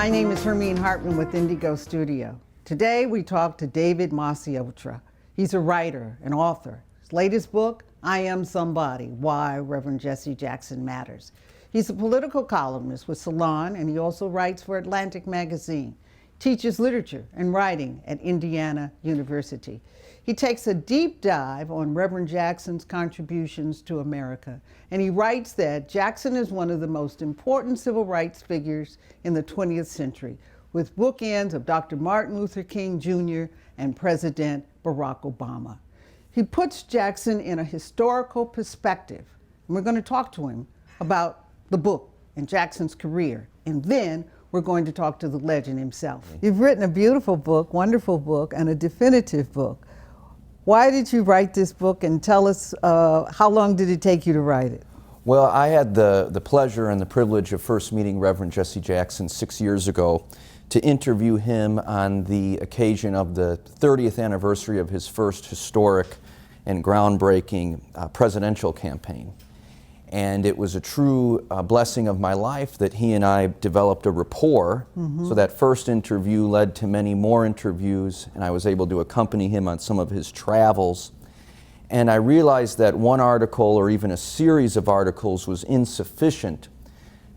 My name is Hermine Hartman with DIGO Studio. Today we talk to David Masciotra. He's a writer and author. His latest book, I Am Somebody, Why Reverend Jesse Jackson Matters. He's a political columnist with Salon, and he also writes for Atlantic Magazine. Teaches literature and writing at Indiana University. He takes a deep dive on Reverend Jackson's contributions to America, and he writes that Jackson is one of the most important civil rights figures in the 20th century, with bookends of Dr. Martin Luther King Jr. and President Barack Obama. He puts Jackson in a historical perspective, and we're going to talk to him about the book and Jackson's career, and then we're going to talk to the legend himself. You've written a beautiful book, wonderful book, and a definitive book. Why did you write this book, and tell us how long did it take you to write it? Well, I had the pleasure and the privilege of first meeting Reverend Jesse Jackson 6 years ago to interview him on the occasion of the 30th anniversary of his first historic and groundbreaking presidential campaign. And it was a true blessing of my life that he and I developed a rapport. So that first interview led to many more interviews, and I was able to accompany him on some of his travels. And I realized that one article or even a series of articles was insufficient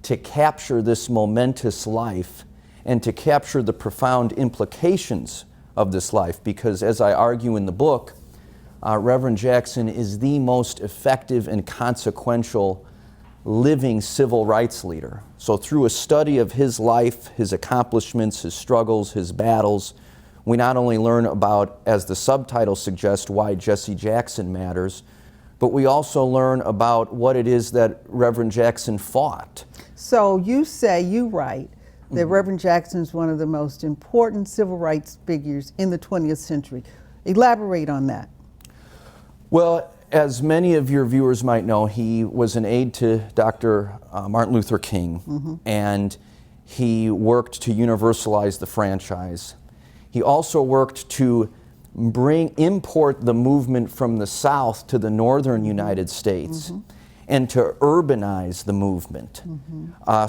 to capture this momentous life and to capture the profound implications of this life, because as I argue in the book, Reverend Jackson is the most effective and consequential living civil rights leader. So through a study of his life, his accomplishments, his struggles, his battles, we not only learn about, as the subtitle suggests, why Jesse Jackson matters, but we also learn about what it is that Reverend Jackson fought. So you write that Reverend Jackson is one of the most important civil rights figures in the 20th century. Elaborate on that. Well, as many of your viewers might know, he was an aide to Dr. Martin Luther King, and he worked to universalize the franchise. He also worked to import the movement from the South to the northern United States and to urbanize the movement.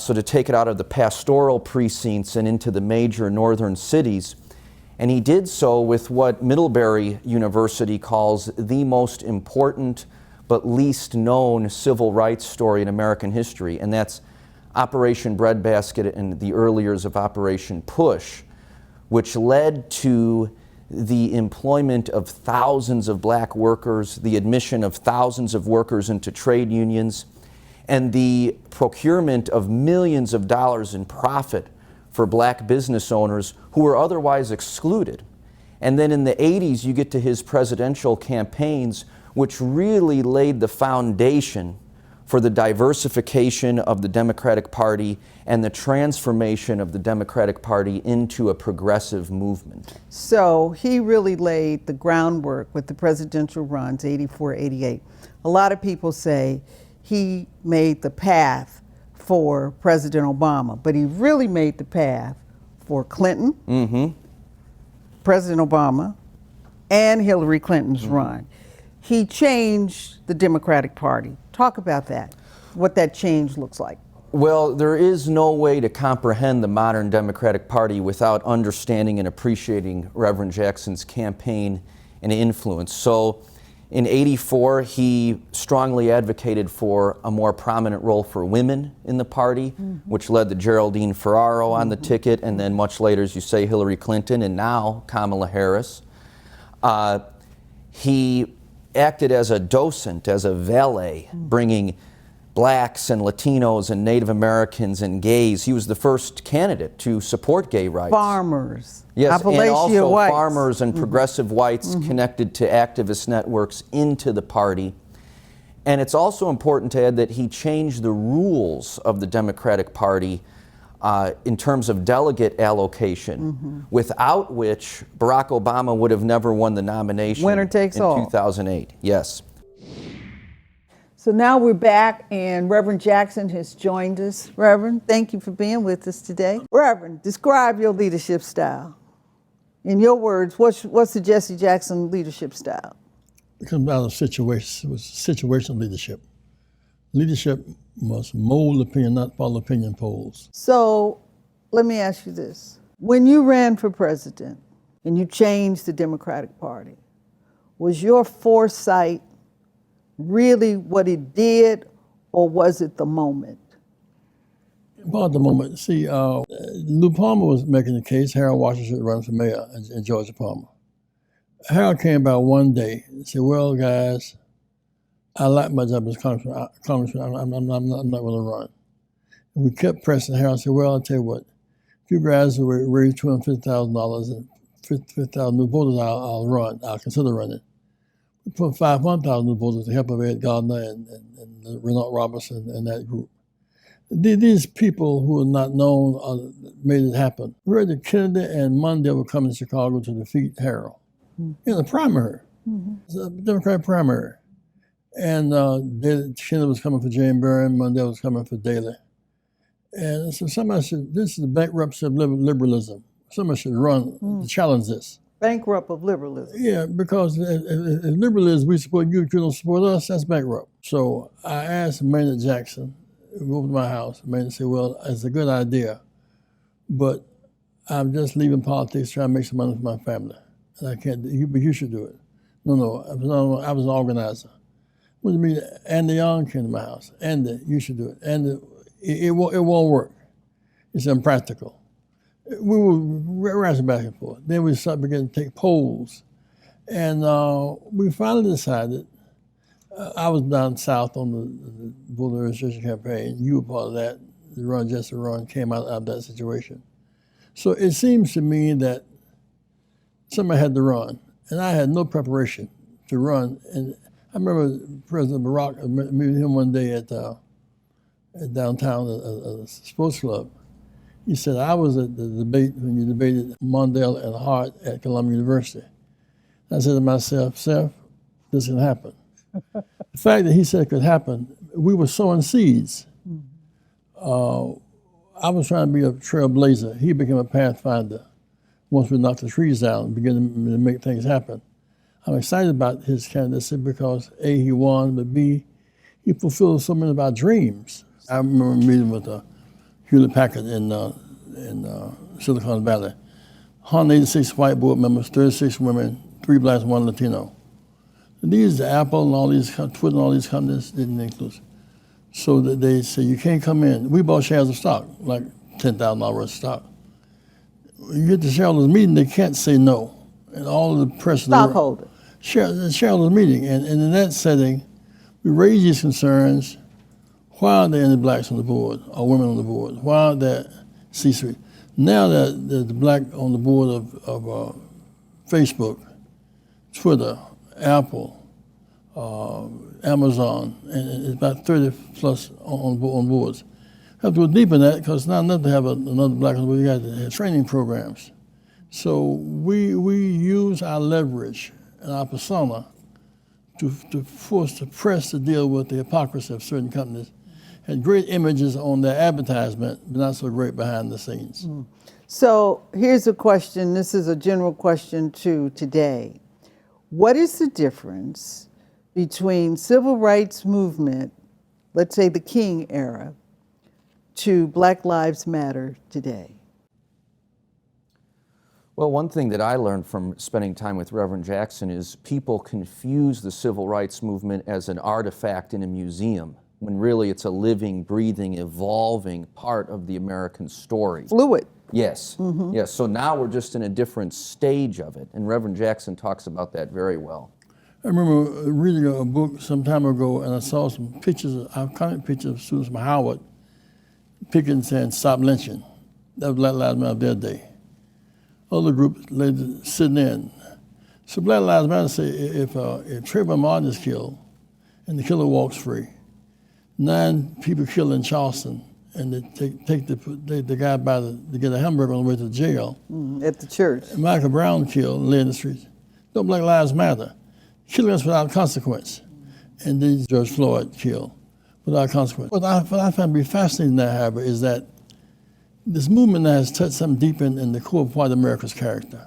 So to take it out of the pastoral precincts and into the major northern cities. And he did so with what Middlebury University calls the most important but least known civil rights story in American history, and that's Operation Breadbasket and the early years of Operation Push, which led to the employment of thousands of black workers, the admission of thousands of workers into trade unions, and the procurement of millions of dollars in profit for black business owners who were otherwise excluded. And then in the 80s, you get to his presidential campaigns, which really laid the foundation for the diversification of the Democratic Party and the transformation of the Democratic Party into a progressive movement. So he really laid the groundwork with the presidential runs, 84, 88. A lot of people say he made the path for President Obama, but he really made the path for Clinton, President Obama, and Hillary Clinton's run. He changed the Democratic Party. Talk about that, what that change looks like. Well, there is no way to comprehend the modern Democratic Party without understanding and appreciating Reverend Jackson's campaign and influence. So in '84, he strongly advocated for a more prominent role for women in the party, which led to Geraldine Ferraro on the ticket, and then much later, as you say, Hillary Clinton, and now Kamala Harris. He acted as a docent, as a valet, bringing blacks and Latinos and Native Americans and gays. He was the first candidate to support gay rights. Farmers. Yes, and also whites. farmers and progressive whites connected to activist networks into the party. And it's also important to add that he changed the rules of the Democratic Party in terms of delegate allocation, without which Barack Obama would have never won the nomination. Winner takes all. In 2008, yes. So now we're back, and Reverend Jackson has joined us. Reverend, thank you for being with us today. Reverend, describe your leadership style. In your words, what's the Jesse Jackson leadership style? It comes out of situational leadership. Leadership must mold opinion, not follow opinion polls. So let me ask you this. When you ran for president and you changed the Democratic Party, was your foresight really what it did, or was it the moment? About the moment. See, Lou Palmer was making the case Harold Washington should run for mayor in Georgia Palmer. Harold came about one day and said, well, guys, I like my job as congressman. I'm not going to run. And we kept pressing Harold and said, well, I'll tell you what, if you guys raise $250,000 and 50,000 new voters, I'll run. I'll consider running. We put 500,000 new voters to help of Ed Gardner and Renault Robertson and that group. These people who are not known made it happen. We heard that Kennedy and Mondale were coming to Chicago to defeat Harold in the primary, the Democratic primary. And Kennedy was coming for Jane Barron, Mondale was coming for Daley. And so somebody said, this is the bankruptcy of liberalism. Somebody should run to challenge this. Bankrupt of liberalism. Yeah, because if liberalism, we support you, you don't support us, that's bankrupt. So I asked Maynard Jackson, who moved to my house, Maynard said, well, it's a good idea, but I'm just leaving politics trying to make some money for my family. And I can't, but you should do it. No, I was an organizer. What do you mean? Andy Young came to my house. Andy, you should do it. Andy, it won't work. It's impractical. We were wrestling back and forth. Then we began to take polls. And we finally decided, I was down south on the voter registration campaign. You were part of that. The Run Jesse Run came out of that situation. So it seems to me that somebody had to run. And I had no preparation to run. And I remember President Barack, I met him one day at downtown, a sports club. He said, I was at the debate when you debated Mondale and Hart at Columbia University. I said to myself, Seth, this can happen. The fact that he said it could happen, we were sowing seeds. I was trying to be a trailblazer. He became a pathfinder once we knocked the trees down and began to make things happen. I'm excited about his candidacy because A, he won, but B, he fulfilled so many of our dreams. I remember meeting with Hewlett Packard in Silicon Valley. 186 white board members, 36 women, 3 blacks, 1 Latino. And these, Apple and all these, Twitter and all these companies didn't include. So that they said, you can't come in. We bought shares of stock, like $10,000 worth of stock. When you get to shareholders meeting, they can't say no. And all of the press. Stockholder. Shareholders meeting. And in that setting, we raised these concerns. Why are there any blacks on the board or women on the board? Why are there C-suite? Now that the black on the board of Facebook, Twitter, Apple, Amazon, and it's about 30 plus on boards. We have to go deep in that because it's not enough to have another black on the board. You got to have training programs. So we use our leverage and our persona to force the press to deal with the hypocrisy of certain companies. Had great images on their advertisement, but not so great behind the scenes. So here's a question. This is a general question too today. What is the difference between civil rights movement, let's say the King era, to Black Lives Matter today? Well, one thing that I learned from spending time with Reverend Jackson is people confuse the civil rights movement as an artifact in a museum, when really it's a living, breathing, evolving part of the American story. Fluid. Yes, yes. So now we're just in a different stage of it, and Reverend Jackson talks about that very well. I remember reading a book some time ago, and I saw some pictures, iconic pictures of students from Howard picking saying, "Stop lynching." That was Black Lives Matter their day. Other groups sitting in. So Black Lives Matter say if Trayvon Martin is killed and the killer walks free, 9 people killed in Charleston, and they take the guy to get a hamburger on the way to jail. At the church. And Michael Brown killed and lay in the streets. No Black Lives Matter. Killing us without consequence. And then George Floyd killed without consequence. What I find to be fascinating now, however, is that this movement has touched something deep in the core of white America's character.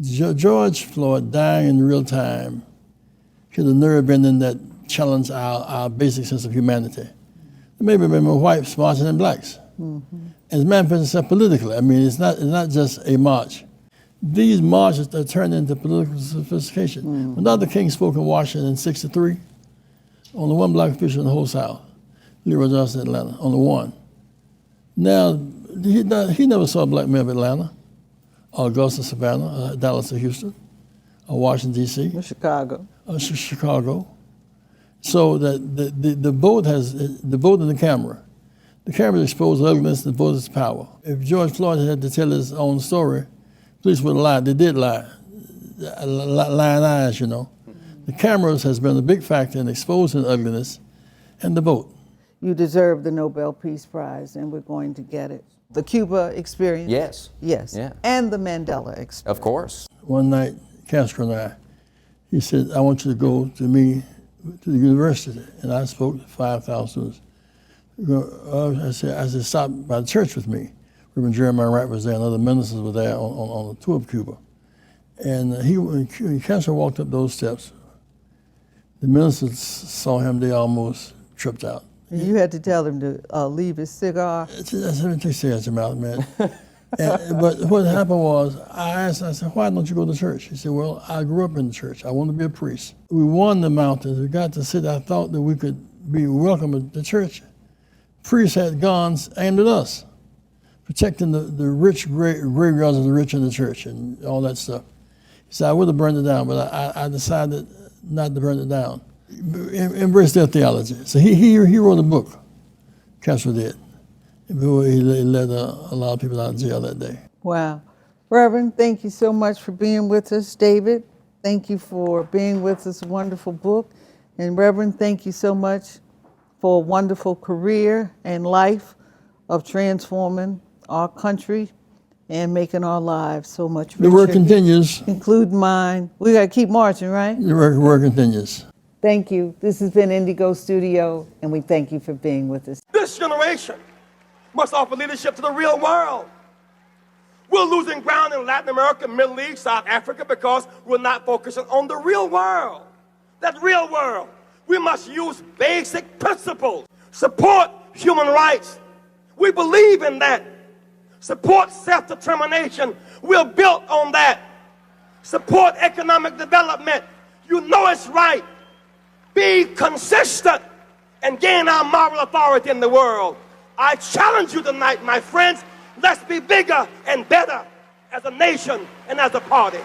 George Floyd dying in real time hit a nerve ending that challenged our basic sense of humanity. Maybe more whites marching than blacks. It's manifesting itself politically. I mean, it's not just a march. These marches are turned into political sophistication. When Dr. King spoke in Washington in '63, only one black official in the whole South, Leroy Johnson, Atlanta, only one. Now, he never saw a black man of Atlanta, or Augusta, Savannah, or Dallas, or Houston, or Washington, D.C., Or Chicago. or Chicago. So that the vote in the camera. The camera exposed ugliness, the vote is power. If George Floyd had to tell his own story, police would have lied. They did lie. Lying eyes, you know. The cameras has been a big factor in exposing ugliness and the vote. You deserve the Nobel Peace Prize, and we're going to get it. The Cuba experience? Yes. Yes. Yeah. And the Mandela experience. Of course. One night, Castro and I, he said, I want you to go to the university. And I spoke to 5,000 students. I said, stop by the church with me. Reverend Jeremiah Wright was there, and other ministers were there on a tour of Cuba. And when Castro walked up those steps, the ministers saw him, they almost tripped out. And you had to tell him to leave his cigar. I said, let me take cigarettes in your mouth, man. But what happened was, I said, why don't you go to church? He said, well, I grew up in the church. I want to be a priest. We won the mountains. We got to sit. I thought that we could be welcome at the church. Priests had guns aimed at us, protecting the rich graveyards of the rich in the church and all that stuff. He said, I would have burned it down, but I decided not to burn it down. Embrace their theology. So he wrote a book, Castro did. He let a lot of people out of jail that day. Wow. Reverend, thank you so much for being with us. David, thank you for being with us. Wonderful book. And Reverend, thank you so much for a wonderful career and life of transforming our country and making our lives so much richer. The work continues. Including mine. We got to keep marching, right? The work continues. Thank you. This has been Indigo Studio, and we thank you for being with us. This generation must offer leadership to the real world. We're losing ground in Latin America, Middle East, South Africa because we're not focusing on the real world. That real world. We must use basic principles. Support human rights. We believe in that. Support self-determination. We're built on that. Support economic development. You know it's right. Be consistent and gain our moral authority in the world. I challenge you tonight, my friends. Let's be bigger and better as a nation and as a party.